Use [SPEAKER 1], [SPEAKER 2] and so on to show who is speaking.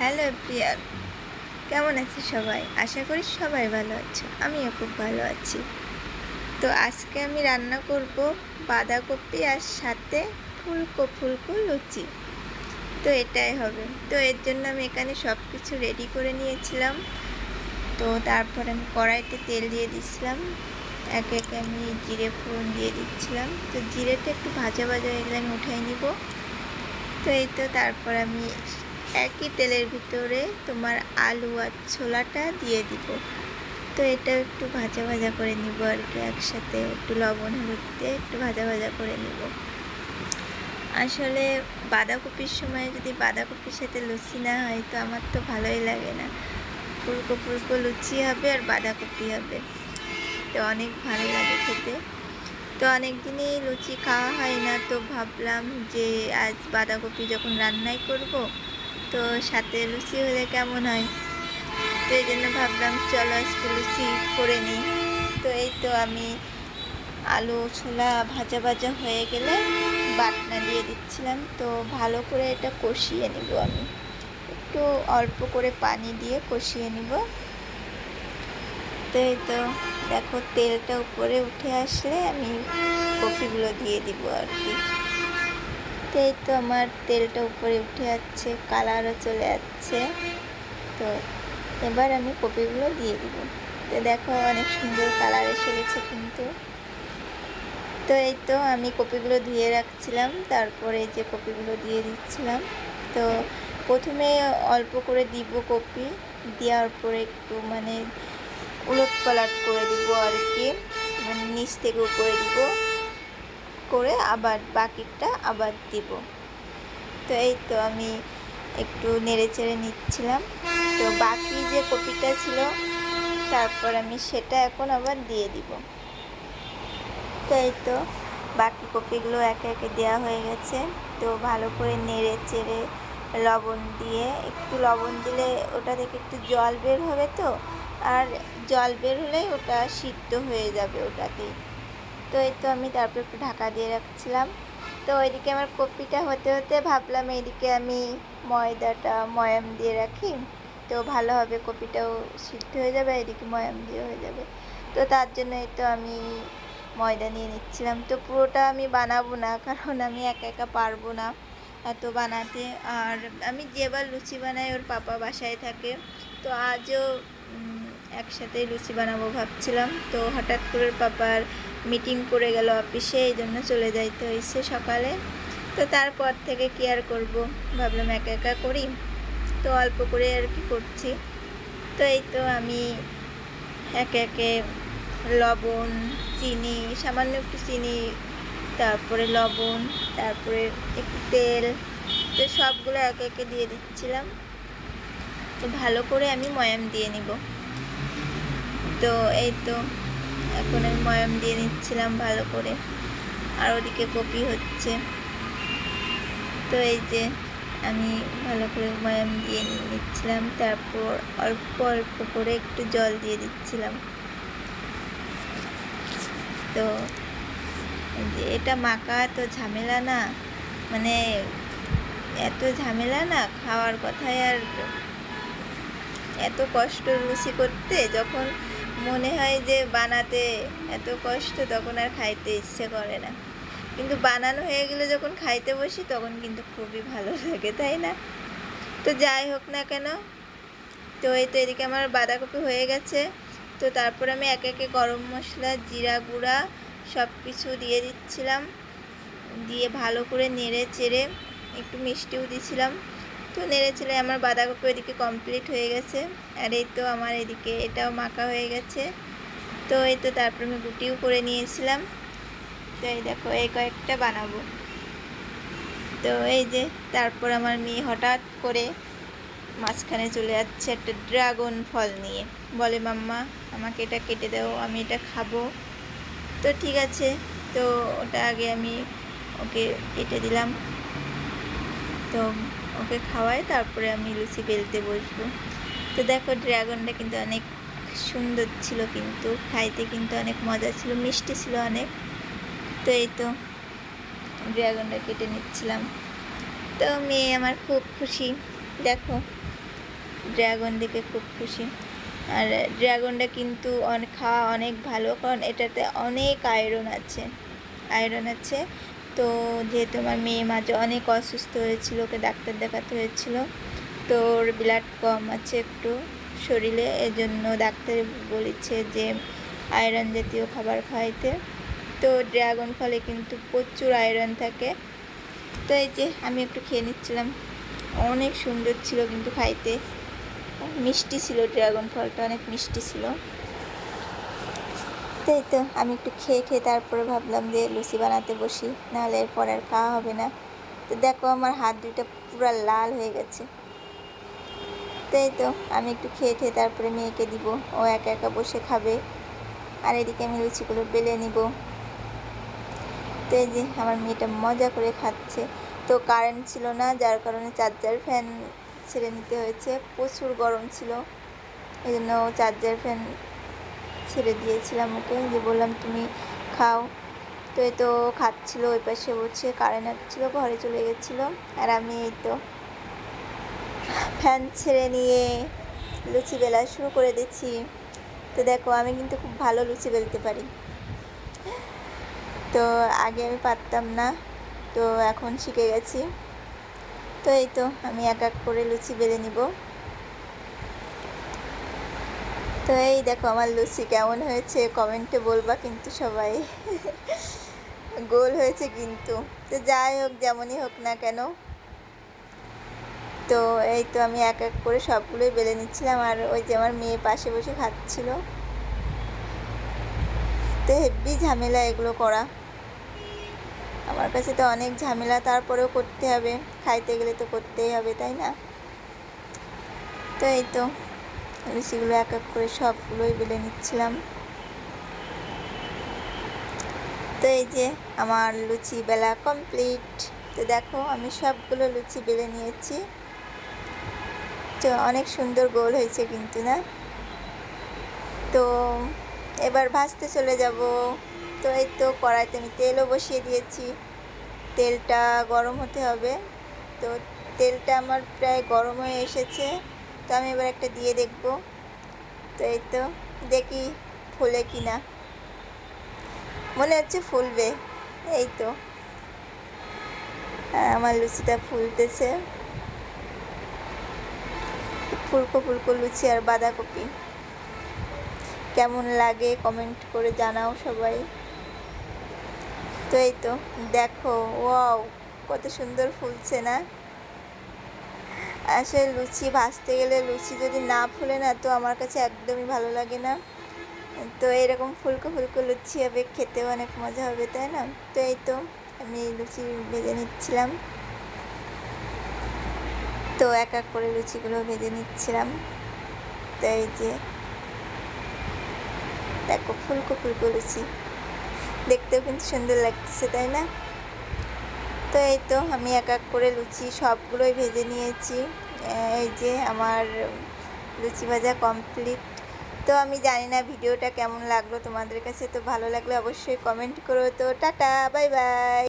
[SPEAKER 1] Hello প্রিয়ার, কেমন আছে সবাই? আশা করি সবাই ভালো আছো। আমিও খুব ভালো আছি। তো আজকে আমি রান্না করব বাঁধাকপি আর সাথে ফুলকো ফুলকো লুচি। তো এটাই হবে। তো এর জন্য আমি এখানে সব কিছু রেডি করে নিয়েছিলাম। তো তারপর আমি কড়াইতে তেল দিয়ে দিচ্ছিলাম। একে একে আমি জিরে ফোড়ন দিয়ে দিচ্ছিলাম। তো জিরেটা একটু ভাজা ভাজা হয়ে গেলে আমি উঠাই নিব। তো এই তো তারপর আমি একই তেলের ভিতরে তোমার আলু আর ছোলাটা দিয়ে দিব। তো এটা একটু ভাজা ভাজা করে নিব আর কি, একসাথে একটু লবণ হলুদ দিয়ে একটু ভাজা ভাজা করে নিব। আসলে বাঁধাকপির সময় যদি বাঁধাকপির সাথে লুচি না হয় তো আমার তো ভালোই লাগে না। ফুলকো ফুলকো লুচি হবে আর বাঁধাকপি হবে, তো অনেক ভালো লাগে খেতে। তো অনেক দিনই লুচি খাওয়া হয় না, তো ভাবলাম যে আজ বাঁধাকপি যখন রান্নাই করব তো সাথে লুচি হলে কেমন হয়। তো এই জন্য ভাবলাম চলো আজকে লুচি করে নিই। তো এই তো আমি আলু ছোলা ভাজা ভাজা হয়ে গেলে বাটনা দিয়ে দিচ্ছিলাম। তো ভালো করে এটা কষিয়ে নিব, আমি একটু অল্প করে পানি দিয়ে কষিয়ে নিব। তো এই তো দেখো তেলটা উপরে উঠে আসলে আমি কপিগুলো দিয়ে দিব আর কি। তো এই তো আমার তেলটা উপরে উঠে যাচ্ছে, কালারও চলে যাচ্ছে। তো এবার আমি কপিগুলো দিয়ে দিব। তো দেখো অনেক সুন্দর কালার এসে গেছে কিন্তু। তো এই তো আমি কপিগুলো ধুয়ে রাখছিলাম, তারপরে যে কপিগুলো দিয়ে দিচ্ছিলাম। তো প্রথমে অল্প করে দিব কপি, দেওয়ার পরে একটু মানে উলট পালট করে দিব আর কি, মানে নিচ থেকে উপরে দিব করে আবার বাকিটা আবার দিব। তো এই তো আমি একটু নেড়ে চেড়ে নিচ্ছিলাম। তো বাকি যে কপিটা ছিল তারপর আমি সেটা এখন আবার দিয়ে দিব। তো এই তো বাকি কপিগুলো একে একে দেওয়া হয়ে গেছে। তো ভালো করে নেড়ে চেড়ে লবণ দিয়ে, একটু লবণ দিলে ওটা থেকে একটু জল বের হবে, তো আর জল বের হলেই ওটা সিদ্ধ হয়ে যাবে ওটাতেই। তো এই তো আমি তারপর একটু ঢাকা দিয়ে রাখছিলাম। তো ওইদিকে আমার কপিটা হতে হতে ভাবলাম এইদিকে আমি ময়দাটা ময়াম দিয়ে রাখি, তো ভালো হবে, কপিটাও সিদ্ধ হয়ে যাবে, এদিকে ময়াম দিয়ে হয়ে যাবে। তো তার জন্য এই তো আমি ময়দা নিয়ে নিচ্ছিলাম। তো পুরোটা আমি বানাবো না, কারণ আমি একা একা পারবো না এত বানাতে। আর আমি যেবার লুচি বানাই ওর পাপা বাসায় থাকে, তো আজও একসাথে লুচি বানাবো ভাবছিলাম। তো হঠাৎ করে পাপার মিটিং পড়ে গেল অফিসে, এই জন্য চলে যাইতে হয়েছে সকালে। তো তারপর থেকে কি আর করবো, ভাবলাম একা একা করি, তো অল্প করে আর কি করছি। তো এই তো আমি একে একে লবণ, চিনি, সামান্য একটু চিনি, তারপরে লবণ, তারপরে একটু তেল, তো সবগুলো একে একে দিয়ে দিচ্ছিলাম। তো ভালো করে আমি ময়াম দিয়ে নিব। তো এই তো এখন আমি ময়াম দিয়ে নিচ্ছিলাম ভালো করে, আর ওদিকে কপি হচ্ছে। তো এই যে আমি ভালো করে ময়াম দিয়ে নিচ্ছিলাম, তারপর অল্প অল্প করে একটু জল দিয়ে দিচ্ছিলাম। তো এটা মাখা তো ঝামেলা না, মানে এত ঝামেলা না, খাওয়ার কথায় আর এত কষ্ট লুচি করতে, যখন মনে হয় যে বানাতে এত কষ্ট তখন আর খাইতে ইচ্ছে করে না, কিন্তু বানানো হয়ে গেলে যখন খাইতে বসি তখন কিন্তু খুবই ভালো লাগে, তাই না? তো যাই হোক না কেন, তো এই তো এদিকে আমার বাঁধাকপি হয়ে গেছে। তো তারপর আমি একে একে গরম মশলা, জিরা গুঁড়া সব কিছু দিয়ে দিচ্ছিলাম, দিয়ে ভালো করে নেড়ে চেড়ে একটু মিষ্টিও দিয়েছিলাম। তো নেড়ে চেড়ে আমার বাঁধাকপি এদিকে কমপ্লিট হয়ে গেছে, আর এই তো আমার এদিকে এটাও মাখা হয়ে গেছে। তো এই তো তারপর আমি গুটিও করে নিয়েছিলাম। তো এই দেখো এই কয়েকটা বানাবো। তো এই যে তারপর আমার মেয়ে হঠাৎ করে মাঝখানে চলে যাচ্ছে একটা ড্রাগন ফল নিয়ে, বলে মাম্মা আমাকে এটা কেটে দাও, আমি এটা খাবো। তো ঠিক আছে, তো ওটা আগে আমি ওকে কেটে দিলাম। তো ওকে খাওয়াই তারপরে আমি লুচি বেলতে বসবো। তো দেখো ড্রাগনটা কিন্তু অনেক সুন্দর ছিল, কিন্তু খাইতে কিন্তু অনেক মজা ছিল, মিষ্টি ছিল অনেক। তো এই তো ড্রাগনটা কেটে নিচ্ছিলাম। তো মেয়ে আমার খুব খুশি, দেখো ড্রাগন দেখে খুব খুশি। আর ড্রাগনটা কিন্তু খাওয়া অনেক ভালো, কারণ এটাতে অনেক আয়রন আছে। তো যেহেতু আমার মেয়ে মাঝে অনেক অসুস্থ হয়েছিল, ওকে ডাক্তার দেখাতে হয়েছিল, তো ওর ব্লাড কম আছে একটু শরীরে, এজন্য ডাক্তার বলেছে যে আয়রন জাতীয় খাবার খাওয়াইতে। তো ড্রাগন ফলে কিন্তু প্রচুর আয়রন থাকে। তো এই যে আমি একটু খেয়ে নিচ্ছিলাম, অনেক সুন্দর ছিল কিন্তু খাইতে, মিষ্টি ছিল, ড্রাগন ফলটা অনেক মিষ্টি ছিল। তো এই তো আমি একটু খেয়ে তারপরে ভাবলাম যে লুচি বানাতে বসি, নাহলে এরপর আর খাওয়া হবে না। তো দেখো আমার হাত দুটো পুরো লাল হয়ে গেছে। তো এই তো আমি একটু খেয়ে তারপরে মেয়েকে দিব, ও একা একা বসে খাবে, আর এদিকে আমি লুচিগুলো বেলে নিব। তো এই যে আমার মেয়েটা মজা করে খাচ্ছে। তো কারেন্ট ছিল না, যার কারণে চার্জার ফ্যান ছেড়ে নিতে হয়েছে, প্রচুর গরম ছিল, এই জন্য চার্জার ফ্যান ছেড়ে দিয়েছিলাম ওকে, যে বললাম তুমি খাও। তো এই তো খাচ্ছিল, ওই পাশে বসে, কারেন্ট ছিল, ঘরে চলে গেছিলো, আর আমি এই তো ফ্যান ছেড়ে নিয়ে লুচি বেলা শুরু করে দিচ্ছি। তো দেখো আমি কিন্তু খুব ভালো লুচি বেলতে পারি। তো আগে আমি পারতাম না, তো এখন শিখে গেছি। তো এই তো আমি এক এক করে লুচি বেলে নিব। তো এই দেখো আমার লুচি কেমন হয়েছে কমেন্টে বলবা কিন্তু সবাই। গোল হয়েছে কিন্তু, তো যাই হোক, যেমনই হোক না কেন। তো এই তো আমি এক এক করে সবগুলোই বেলে নিচ্ছিলাম, আর ওই যে আমার মেয়ে পাশে বসে খাচ্ছিল। তো হেব্বি ঝামেলা এগুলো করা, আমার কাছে তো অনেক ঝামেলা, তারপরেও করতে হবে, খাইতে গেলে তো করতেই হবে, তাই না? তো এই তো লুচিগুলো এক এক করে সবগুলোই বেলে নিচ্ছিলাম। তো এই যে আমার লুচি বেলা কমপ্লিট। তো দেখো আমি সবগুলো লুচি বেলে নিয়েছি, তো অনেক সুন্দর গোল হয়েছে কিন্তু, না? তো এবার ভাজতে চলে যাব। তো এই তো কড়াইতে আমি তেলও বসিয়ে দিয়েছি, তেলটা গরম হতে হবে। তো তেলটা আমার প্রায় গরম হয়ে এসেছে, তো আমি এবার একটা দিয়ে দেখব। তো এই তো দেখি ফুলে কি না, মনে হচ্ছে ফুলবে। এই তো আমার লুচিটা ফুলতেছে, ফুলকো ফুলকো লুচি আর বাঁধাকপি। কেমন লাগে কমেন্ট করে জানাও সবাই। তো এই তো দেখো, ওয়াও, কত সুন্দর ফুলছে না? আসলে লুচি ভাজতে গেলে লুচি যদি না ফুলে না, তো আমার কাছে একদমই ভালো লাগে না। তো এরকম ফুলকো ফুলকো লুচি হবে, খেতেও অনেক মজা হবে, তাই না? তো এই তো আমি লুচি ভেজে নিচ্ছিলাম, তো এক এক করে লুচিগুলো ভেজে নিচ্ছিলাম। তো এই যে দেখো ফুলকো ফুলকো লুচি, দেখতেও কিন্তু সুন্দর লাগতেছে, তাই না? তো এই তো আমি এক এক করে লুচি সবগুলোই ভেজে নিয়েছি। এই যে আমার লুচি ভাজা কমপ্লিট। তো আমি জানি না ভিডিওটা কেমন লাগলো তোমাদের কাছে, তো ভালো লাগলে অবশ্যই কমেন্ট করো। তো টাটা, বাই বাই।